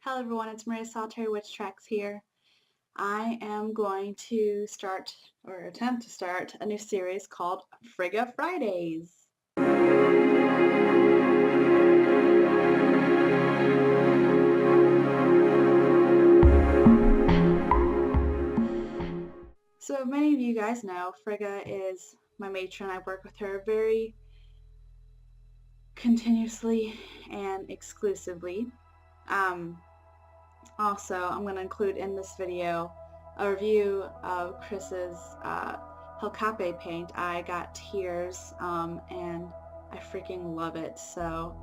Hello everyone, it's Maria Solitary Witch Tracks here. I am going to start, or attempt to start, a new series called FRIGGA Fridays. So many of you guys know, Frigga is my matron. I work with her very continuously and exclusively. Also, I'm going to include in this video a review of Chris's Helkappe paint. I got tears and I freaking love it. So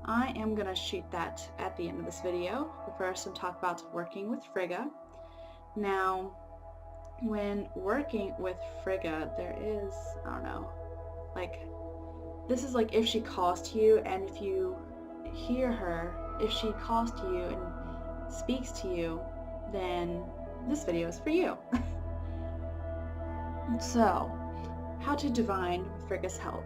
I am going to shoot that at the end of this video. But first I'm talk about working with Frigga. Now, when working with Frigga, there is, I don't know, like, this is like if she calls to you, and if you hear her, if she calls to you and speaks to you, then this video is for you. So, how to divine with Frigga's help.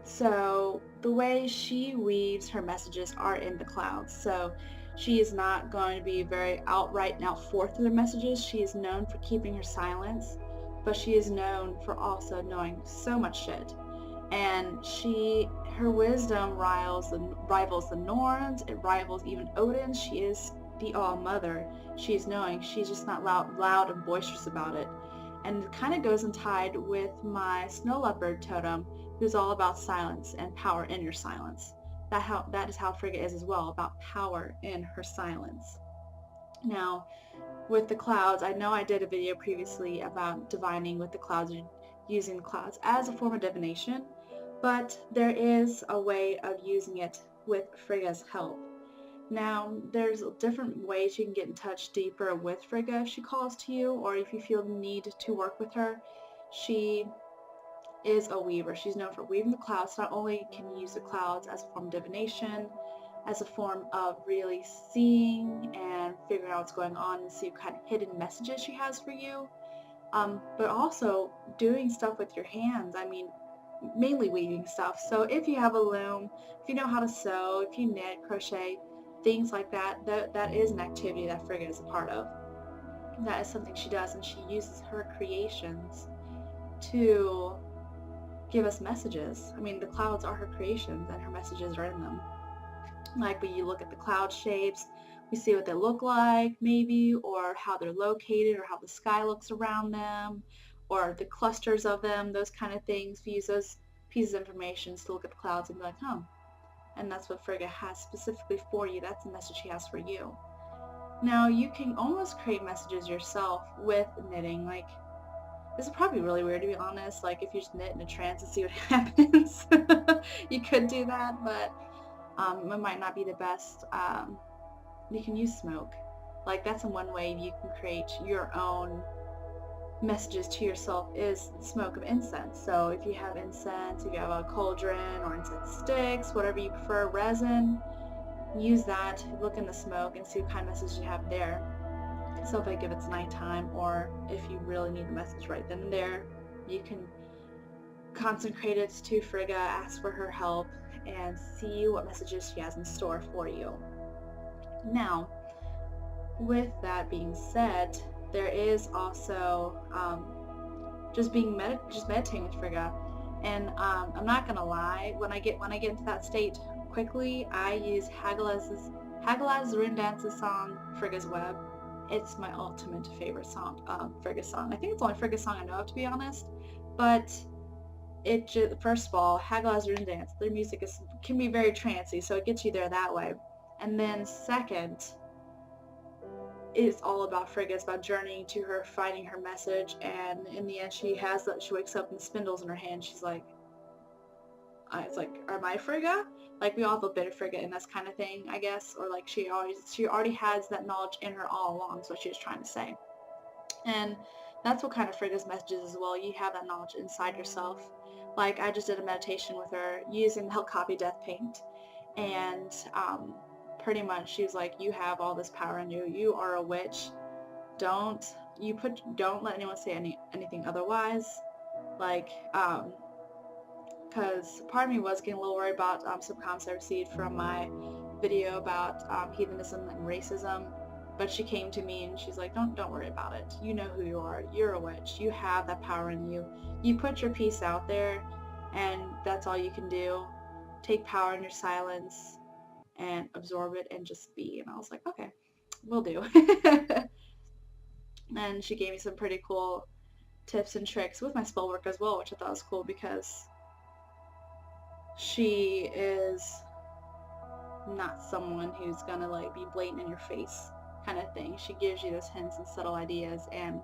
So the way she weaves her messages are in the clouds. So she is not going to be very outright and out forth with her messages. She is known for keeping her silence, but she is known for also knowing so much shit. And her wisdom rivals the Norns, it rivals even Odin. She is the All-Mother. She is knowing. She's just not loud and boisterous about it. And it kind of goes in tied with my snow leopard totem, who's all about silence and power in your silence. That is how Frigga is as well, about power in her silence. Now, with the clouds, I know I did a video previously about divining with the clouds, using the clouds as a form of divination, but there is a way of using it with Frigga's help. Now, there's different ways you can get in touch deeper with Frigga if she calls to you, or if you feel the need to work with her. She is a weaver. She's known for weaving the clouds. Not only can you use the clouds as a form of divination, as a form of really seeing and figuring out what's going on and see what kind of hidden messages she has for you, but also doing stuff with your hands. I mean, mainly weaving stuff. So if you have a loom, if you know how to sew, if you knit, crochet, things like that, that is an activity that Frigga is a part of. That is something she does, and she uses her creations to give us messages. I mean, the clouds are her creations and her messages are in them. Like when you look at the cloud shapes, we see what they look like maybe, or how they're located, or how the sky looks around them, or the clusters of them, those kind of things. We use those pieces of information to look at the clouds and be like, huh. And that's what Frigga has specifically for you. That's the message she has for you. Now, you can almost create messages yourself with knitting. Like, this is probably really weird, to be honest. Like, if you just knit in a trance and see what happens, you could do that, but it might not be the best. You can use smoke. Like, that's one way you can create your own messages to yourself, is the smoke of incense. So if you have incense, if you have a cauldron or incense sticks, whatever you prefer, resin, use that, look in the smoke and see what kind of message you have there. So if it's nighttime, or if you really need the message right then and there, you can consecrate it to Frigga, ask for her help, and see what messages she has in store for you. Now, with that being said, there is also just meditating with Frigga, and I'm not gonna lie, when I get into that state quickly, I use Hagalaz's Rune Dance's song Frigga's Web. It's my ultimate favorite song, Frigga's song. I think it's the only Frigga song I know of, to be honest. But it just, first of all, Hagalaz's Rune Dance, their music can be very trancey, so it gets you there that way. And then second, it's all about Frigga. It's about journeying to her, finding her message, and in the end, she wakes up and spindles in her hand. She's like, it's like, am I Frigga? Like, we all have a bit of Frigga in this kind of thing, I guess, or like she already has that knowledge in her all along. Is what she was trying to say, and that's what kind of Frigga's message is as well. You have that knowledge inside yourself. Like, I just did a meditation with her using the Helkappe death paint, and pretty much she was like, you have all this power in you. You are a witch. Don't let anyone say anything otherwise. Like, because part of me was getting a little worried about some comments I received from my video about heathenism and racism, but she came to me and she's like, don't worry about it. You know who you are. You're a witch. You have that power in you. You put your piece out there, and that's all you can do. Take power in your silence and absorb it and just be. And I was like, okay, will do. And she gave me some pretty cool tips and tricks with my spell work as well, which I thought was cool because she is not someone who's gonna like be blatant in your face kind of thing. She gives you those hints and subtle ideas and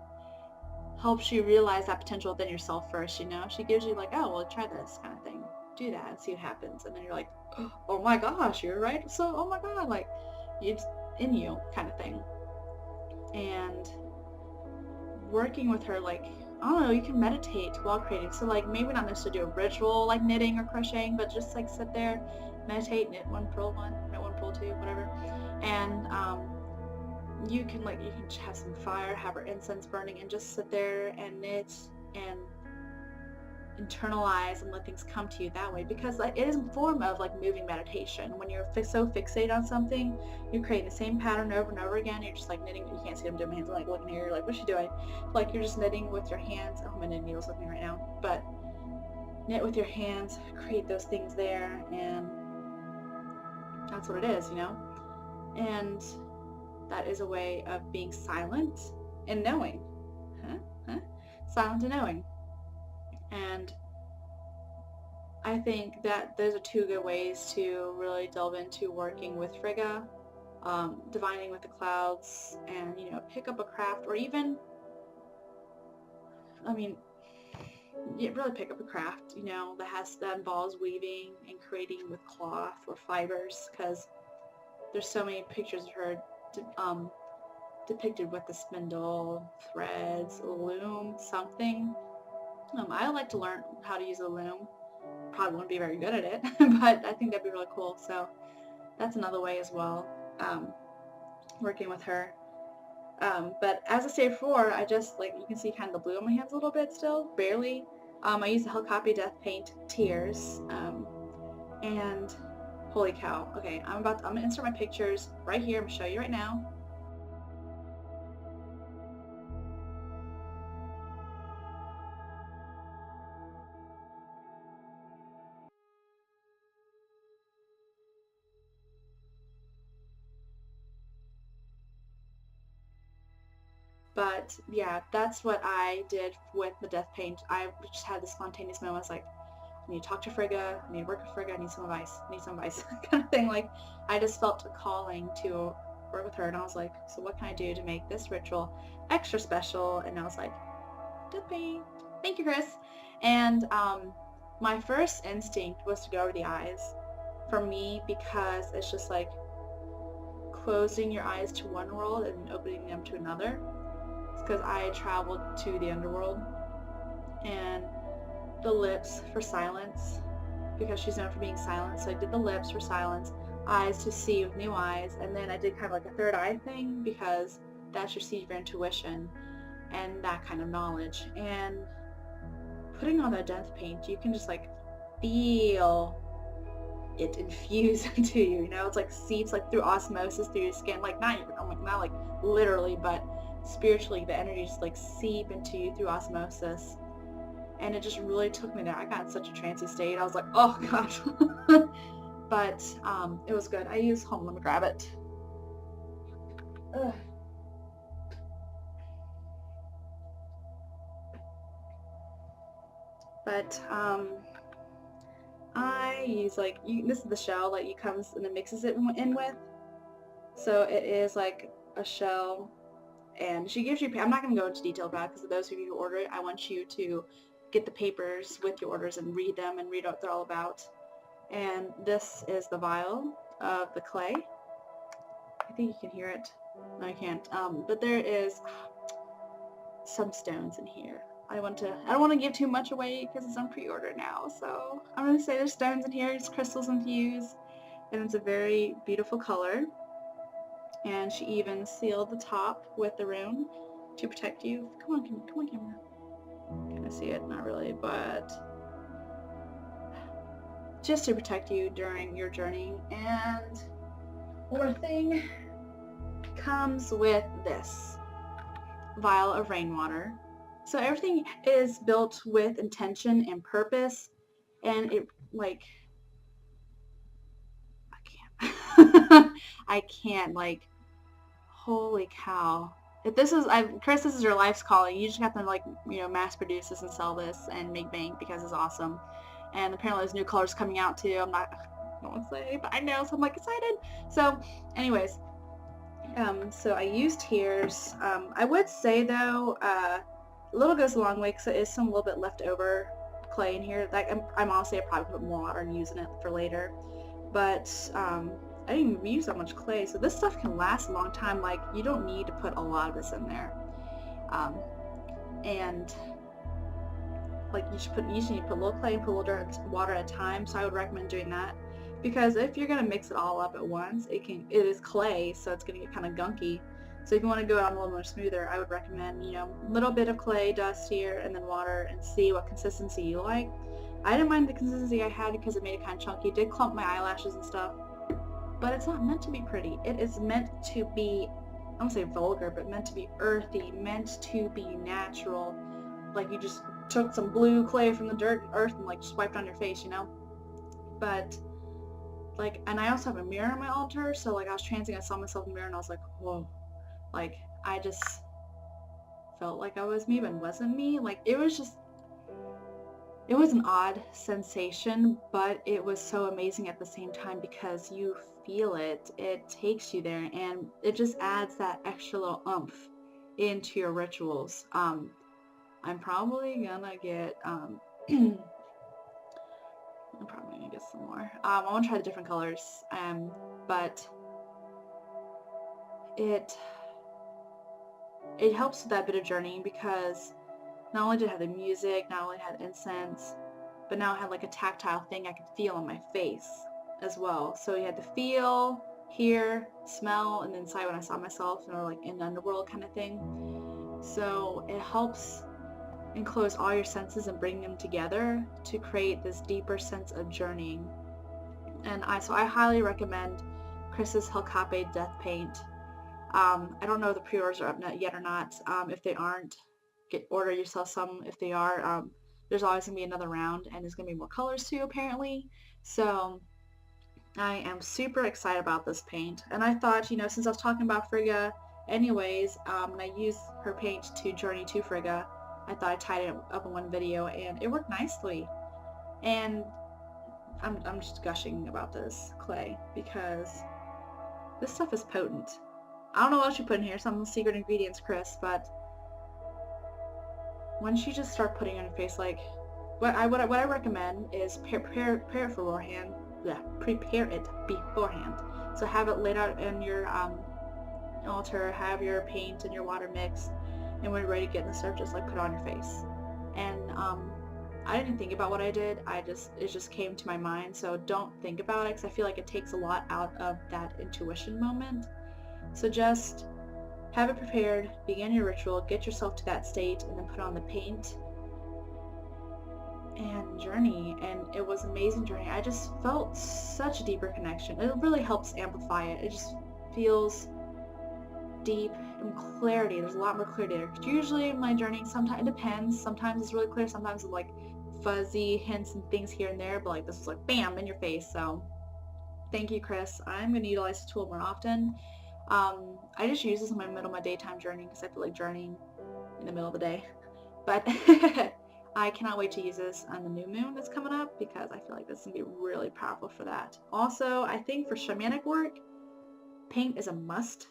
helps you realize that potential within yourself first, you know? She gives you like, oh, well, try this kind of thing. Do that and see what happens. And then you're like, oh my gosh, you're right. So, oh my God, like, it's in you kind of thing. And working with her, like, I don't know, you can meditate while creating. So, like, maybe not necessarily do a ritual, like knitting or crocheting, but just, like, sit there, meditate, knit one, purl one, knit one, purl two, whatever. And, you can have some fire, have her incense burning, and just sit there and knit and internalize and let things come to you that way, because like it is a form of like moving meditation. When you're so fixated on something, you're creating the same pattern over and over again. You're just like knitting. You can't see them doing my hands. I'm like looking here. You're like, what's she doing? Like you're just knitting with your hands. Oh, my knitting needle's with me right now. But knit with your hands, create those things there, and that's what it is, you know. And that is a way of being silent and knowing. Silent and knowing. And I think that those are two good ways to really delve into working with Frigga, divining with the clouds, and, you know, pick up a craft, or even, I mean, yeah, really pick up a craft, you know, that involves weaving and creating with cloth or fibers, because there's so many pictures of her depicted with the spindle, threads, loom, something. I would like to learn how to use a loom. Probably wouldn't be very good at it, but I think that'd be really cool. So that's another way as well, working with her. But as I said before, I just, like, you can see kind of the blue on my hands a little bit still, barely. I use the Helkappe Death Paint Tears, and holy cow. Okay, I'm gonna insert my pictures right here. I'm gonna show you right now. But yeah, that's what I did with the death paint. I just had this spontaneous moment. I was like, I need to talk to Frigga, I need to work with Frigga, I need some advice, kind of thing. Like, I just felt a calling to work with her, and I was like, so what can I do to make this ritual extra special? And I was like, death paint. Thank you, Cris. And my first instinct was to go over the eyes for me, because it's just like closing your eyes to one world and opening them to another. Because I had traveled to the underworld. And the lips for silence, because she's known for being silent. So I did the lips for silence, eyes to see with new eyes, and then I did kind of like a third eye thing, because that's your seed of your intuition and that kind of knowledge. And putting on that death paint, you can just like feel it infuse into you, you know. It's like seeps like through osmosis through your skin, like not like literally, but spiritually, the energy just like seep into you through osmosis. And it just really took me there. I got in such a trancy state. I was like, oh gosh. But it was good. I used, hold on, let me grab it. Ugh. But I use like, this is the shell that you comes and it mixes it in with. So it is like a shell, and she gives you, I'm not going to go into detail about it, because for those of you who order it, I want you to get the papers with your orders and read them and read what they're all about. And this is the vial of the clay. I think you can hear it. No, I can't. But there is some stones in here. I don't want to give too much away because it's on pre-order now. So I'm going to say there's stones in here, it's crystals infused, and it's a very beautiful color. And she even sealed the top with the rune to protect you. Come on, camera. Can I see it? Not really, but just to protect you during your journey. And one more thing. Comes with this vial of rainwater. So everything is built with intention and purpose, and it, like, I can't. I can't, like, holy cow. If this is, Chris, this is your life's calling. You just have to, like, mass produce this and sell this and make bank because it's awesome. And apparently there's new colors coming out too. I don't want to say, but I know, so I'm like excited. So anyways, so I used tears. I would say though, a little goes a long way because there is some little bit left over clay in here. Like I'm honestly, I probably put more water and using it for later. But I didn't even use that much clay, so this stuff can last a long time. Like, you don't need to put a lot of this in there. And like you just need to put a little clay and put a little water at a time. So I would recommend doing that, because if you're gonna mix it all up at once, it is clay, so it's gonna get kind of gunky. So if you want to go out a little more smoother, I would recommend a little bit of clay dust here and then water, and see what consistency you like. I didn't mind the consistency I had because it made it kind of chunky. It did clump my eyelashes and stuff, but it's not meant to be pretty. It is meant to be, I don't say vulgar, but meant to be earthy, meant to be natural. Like you just took some blue clay from the earth and like just wiped on your face, But like, and I also have a mirror on my altar, so like I was transiting, I saw myself in the mirror and I was like, whoa. Like I just felt like I was me, but it wasn't me. Like it was an odd sensation, but it was so amazing at the same time because you feel it. It takes you there, and it just adds that extra little oomph into your rituals. I'm probably gonna get, I'm probably gonna get some more. I want to try the different colors, but it helps with that bit of journeying, because not only did it have the music, not only had incense, but now it had like a tactile thing I could feel on my face as well. So you had to feel, hear, smell, and then decide when I saw myself, like in the underworld kind of thing. So it helps enclose all your senses and bring them together to create this deeper sense of journeying. And so I highly recommend Chris's Helkappe Death Paint. I don't know if the pre-orders are up yet or not. If they aren't, order yourself some. If they are, there's always going to be another round, and there's going to be more colors too, apparently. So I am super excited about this paint. And I thought, since I was talking about Frigga anyways, and I used her paint to journey to Frigga, I thought I'd tie it up in one video, and it worked nicely. And I'm just gushing about this clay because this stuff is potent. I don't know what else you put in here, some secret ingredients, Chris, but once you just start putting it on your face, like, what I recommend is prepare it beforehand. Yeah, prepare it beforehand. So have it laid out in your altar, have your paint and your water mixed, and when you're ready to get in the stuff, just like put it on your face. And I didn't think about what I did. It just came to my mind. So don't think about it, because I feel like it takes a lot out of that intuition moment. So just have it prepared, begin your ritual, get yourself to that state, and then put on the paint and journey. And it was an amazing journey. I just felt such a deeper connection. It really helps amplify it. It just feels deep and clarity. There's a lot more clarity there. Usually in my journey, sometimes it depends. Sometimes it's really clear. Sometimes it's like fuzzy hints and things here and there. But like this was like bam in your face. So thank you, Chris. I'm going to utilize the tool more often. I just use this in the middle of my daytime journeying because I feel like journeying in the middle of the day. But I cannot wait to use this on the new moon that's coming up, because I feel like this is going to be really powerful for that. Also, I think for shamanic work, paint is a must.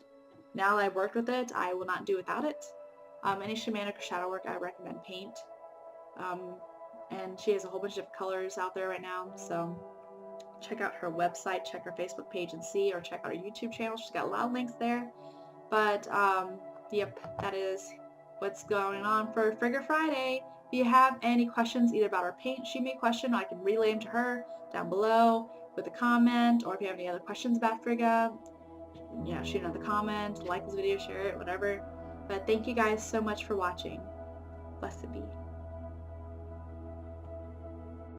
Now that I've worked with it, I will not do without it. Any shamanic or shadow work, I recommend paint. And she has a whole bunch of different colors out there right now, so check out her website, check her Facebook page and see, or check out her YouTube channel. She's got a lot of links there. But yep, that is what's going on for Frigga Friday. If you have any questions either about her paint, shoot me a question, or I can relay them to her down below with a comment. Or if you have any other questions about Frigga, shoot another comment, like this video, share it, whatever. But thank you guys so much for watching. Blessed be.